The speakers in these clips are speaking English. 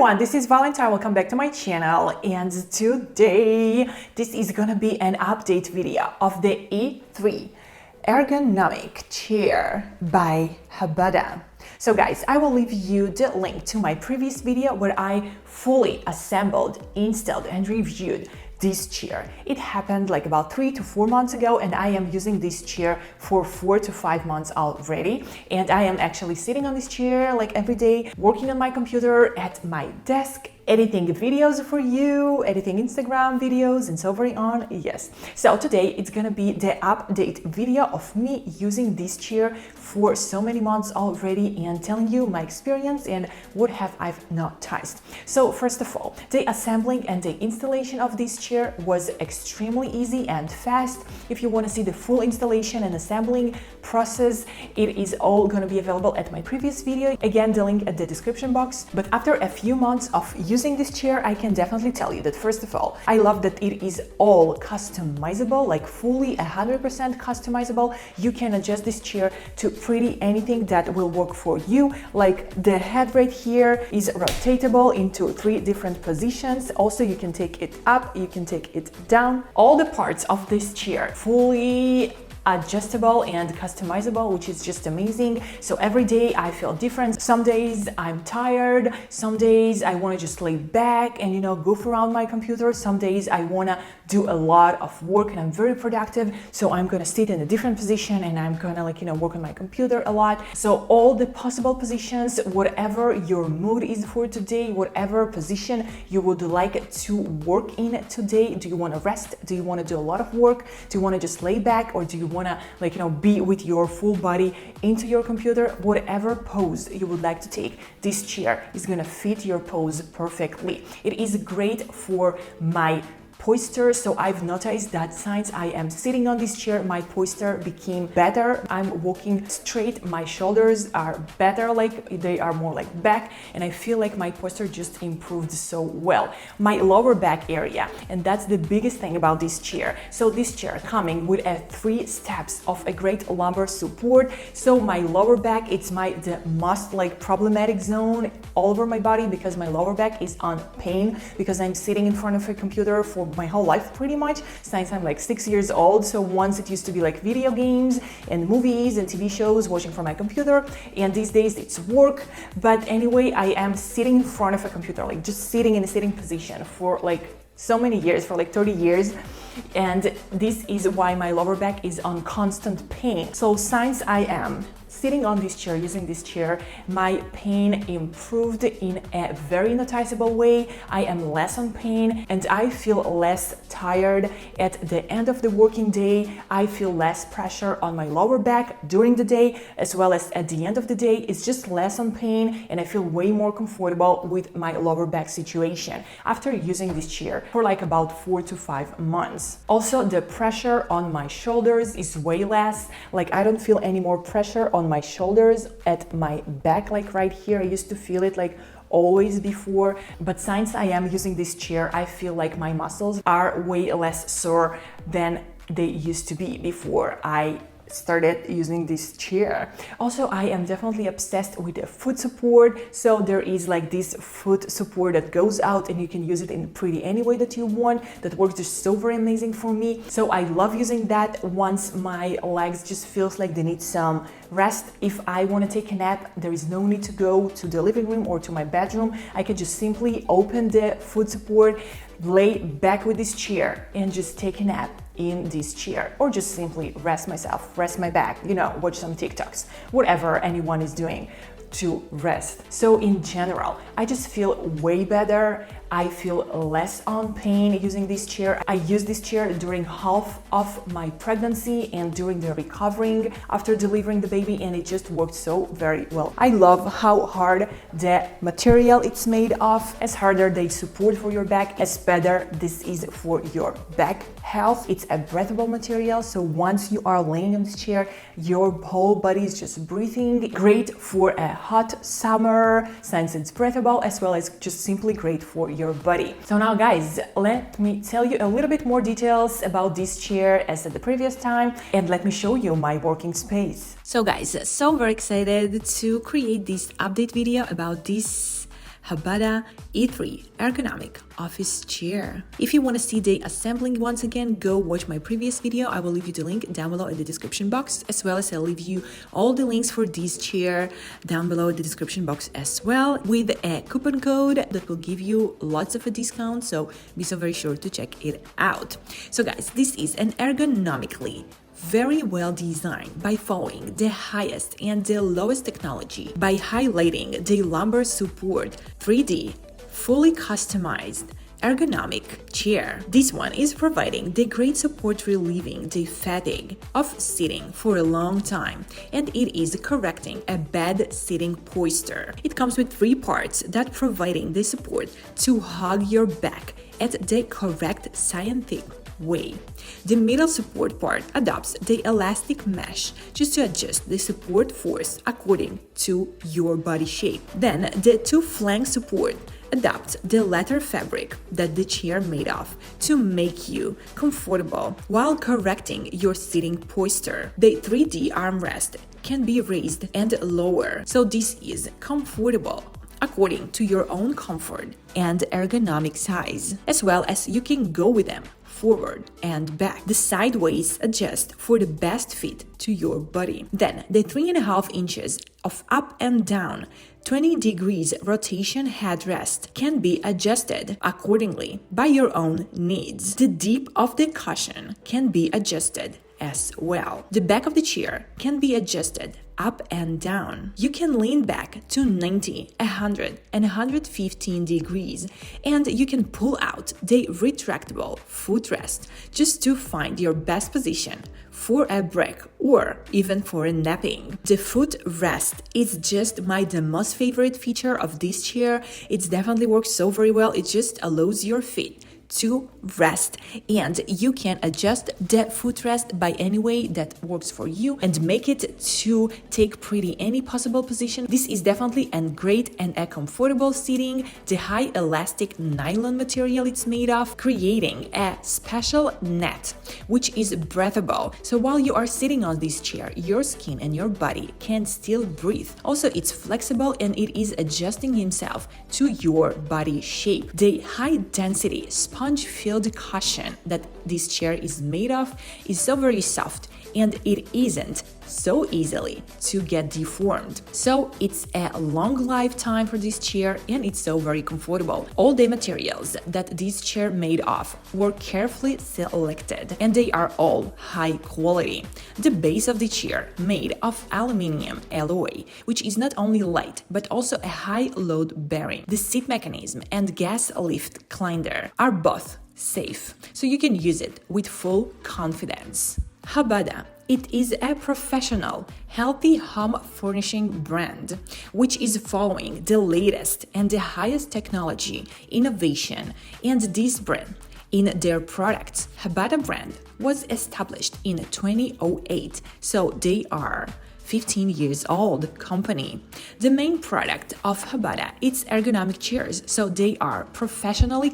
everyone, this is Valentine. Welcome back to my channel, and today this is gonna be an update video of the E3 Ergonomic Chair by HBADA. So guys, I will leave you the link to my previous video where I fully assembled, installed and reviewed this chair. It happened like about 3 to 4 months ago, and I am using this chair for 4 to 5 months already. And I am actually sitting on this chair like every day, working on my computer at my desk, editing videos for you, editing Instagram videos and so very on. Yes. So today it's gonna be the update video of me using this chair for so many months already and telling you my experience and what have I noticed. So first of all, the assembling and the installation of this chair was extremely easy and fast. If you want to see the full installation and assembling process, it is all gonna be available at my previous video. Again, the link at the description box. But after a few months of using this chair, I can definitely tell you that first of all, I love that it is all customizable, like fully 100% customizable. You can adjust this chair to pretty anything that will work for you. Like the head right here is rotatable into 3 different positions. Also, you can take it up, you can take it down. All the parts of this chair fully adjustable and customizable, which is just amazing. So every day I feel different. Some days I'm tired, some days I want to just lay back and goof around my computer. Some days I want to do a lot of work and I'm very productive, so I'm gonna sit in a different position and I'm gonna work on my computer a lot. So all the possible positions, whatever your mood is for today, whatever position you would like to work in today. Do you want to rest? Do you want to do a lot of work? Do you want to just lay back, or do you want to be with your full body into your computer? Whatever pose you would like to take, this chair is gonna fit your pose perfectly. It is great for my posture. So I've noticed that since I am sitting on this chair, my posture became better. I'm walking straight, my shoulders are better, like they are more like back, and I feel like my posture just improved so well. My lower back area, and that's the biggest thing about this chair. So this chair coming with 3 steps of a great lumbar support. So my lower back, it's the most problematic zone all over my body, because my lower back is on pain because I'm sitting in front of a computer for my whole life pretty much since I'm 6 years old. So once it used to be video games and movies and TV shows, watching from my computer, and these days it's work. But anyway, I am sitting in front of a computer, just sitting in a sitting position for so many years, for 30 years, and this is why my lower back is on constant pain. So since I am sitting on this chair, using this chair, my pain improved in a very noticeable way. I am less on pain and I feel less tired at the end of the working day. I feel less pressure on my lower back during the day, as well as at the end of the day. It's just less on pain and I feel way more comfortable with my lower back situation after using this chair for about 4 to 5 months. Also, the pressure on my shoulders is way less. I don't feel any more pressure on my shoulders at my back, right here. I used to feel it always before, but since I am using this chair, I feel like my muscles are way less sore than they used to be before I started using this chair. Also, I am definitely obsessed with the foot support. So there is this foot support that goes out and you can use it in pretty any way that you want. That works just so very amazing for me. So I love using that once my legs just feels like they need some rest. If I want to take a nap, there is no need to go to the living room or to my bedroom. I can just simply open the foot support, lay back with this chair and just take a nap in this chair, or just simply rest myself, rest my back, watch some TikToks, whatever anyone is doing to rest. So in general, I just feel way better. I feel less on pain using this chair. I used this chair during half of my pregnancy and during the recovering after delivering the baby, and it just worked so very well. I love how hard the material it's made of. As harder the support for your back, as better this is for your back health. It's a breathable material, so once you are laying on this chair, your whole body is just breathing. Great for a hot summer since it's breathable, as well as just simply great for your body. So now guys, let me tell you a little bit more details about this chair as at the previous time, and let me show you my working space. So guys, so very excited to create this update video about this HBADA E3 Ergonomic Office Chair. If you want to see the assembling once again, go watch my previous video. I will leave you the link down below in the description box, as well as I'll leave you all the links for this chair down below in the description box as well, with a coupon code that will give you lots of a discount, so be so very sure to check it out. So guys, this is an ergonomically very well designed by following the highest and the lowest technology, by highlighting the lumbar support 3D fully customized ergonomic chair. This one is providing the great support, relieving the fatigue of sitting for a long time, and it is correcting a bad sitting posture. It comes with 3 parts that providing the support to hug your back at the correct scientific way. The middle support part adopts the elastic mesh just to adjust the support force according to your body shape. Then the 2 flank support adapt the leather fabric that the chair made of to make you comfortable while correcting your sitting posture. The 3D armrest can be raised and lower, so this is comfortable according to your own comfort and ergonomic size, as well as you can go with them forward and back. The sideways adjust for the best fit to your body. Then the 3.5 inches of up and down 20 degrees rotation headrest can be adjusted accordingly by your own needs. The dip of the cushion can be adjusted as well. The back of the chair can be adjusted up and down. You can lean back to 90, 100, and 115 degrees, and you can pull out the retractable footrest just to find your best position for a break or even for a napping. The footrest is just the most favorite feature of this chair. It definitely works so very well. It just allows your feet to rest, and you can adjust the footrest by any way that works for you and make it to take pretty any possible position. This is definitely a great and a comfortable seating. The high elastic nylon material it's made of, creating a special net which is breathable, so while you are sitting on this chair, your skin and your body can still breathe. Also, it's flexible and it is adjusting himself to your body shape. The high density sponge-filled cushion that this chair is made of is so very soft, and it isn't so easily to get deformed. So it's a long lifetime for this chair, and it's so very comfortable. All the materials that this chair made of were carefully selected, and they are all high quality. The base of the chair made of aluminum alloy, which is not only light but also a high load bearing. The seat mechanism and gas lift climber are both safe, so you can use it with full confidence. HBADA. It is a professional, healthy home furnishing brand, which is following the latest and the highest technology, innovation, and this brand in their products. HBADA brand was established in 2008, so they are 15 years old company. The main product of HBADA is ergonomic chairs, so they are professionally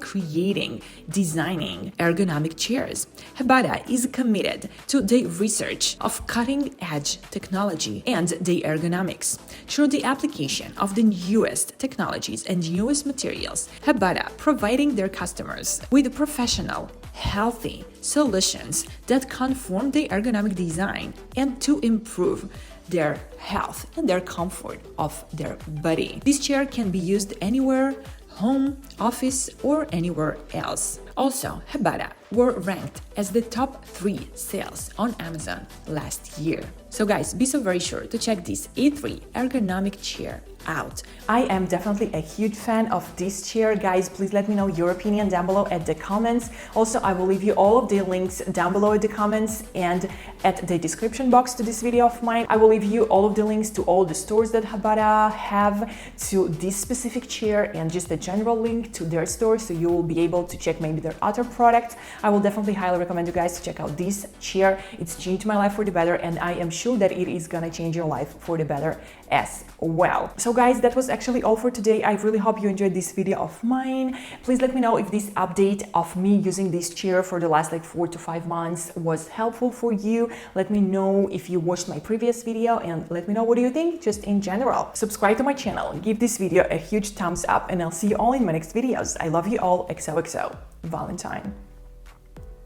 designing ergonomic chairs. HBADA is committed to the research of cutting-edge technology and the ergonomics. Through the application of the newest technologies and newest materials, HBADA providing their customers with professional, healthy solutions that conform the ergonomic design and to improve their health and their comfort of their body. This chair can be used anywhere, home, office, or anywhere else. Also, HBADA were ranked as the top 3 sales on Amazon last year. So guys, be so very sure to check this E3 ergonomic chair out. I am definitely a huge fan of this chair. Guys, please let me know your opinion down below at the comments. Also, I will leave you all of the links down below in the comments and at the description box to this video of mine. I will leave you all of the links to all the stores that HBADA have to this specific chair and just a general link to their store, so you will be able to check maybe their other products. I will definitely highly recommend you guys to check out this chair. It's changed my life for the better, and I am sure that it is gonna change your life for the better as well. So guys, that was actually all for today. I really hope you enjoyed this video of mine. Please let me know if this update of me using this chair for the last like 4 to 5 months was helpful for you. Let me know if you watched my previous video, and let me know what do you think just in general. Subscribe to my channel, give this video a huge thumbs up, and I'll see you all in my next videos. I love you all. XOXO Valentine.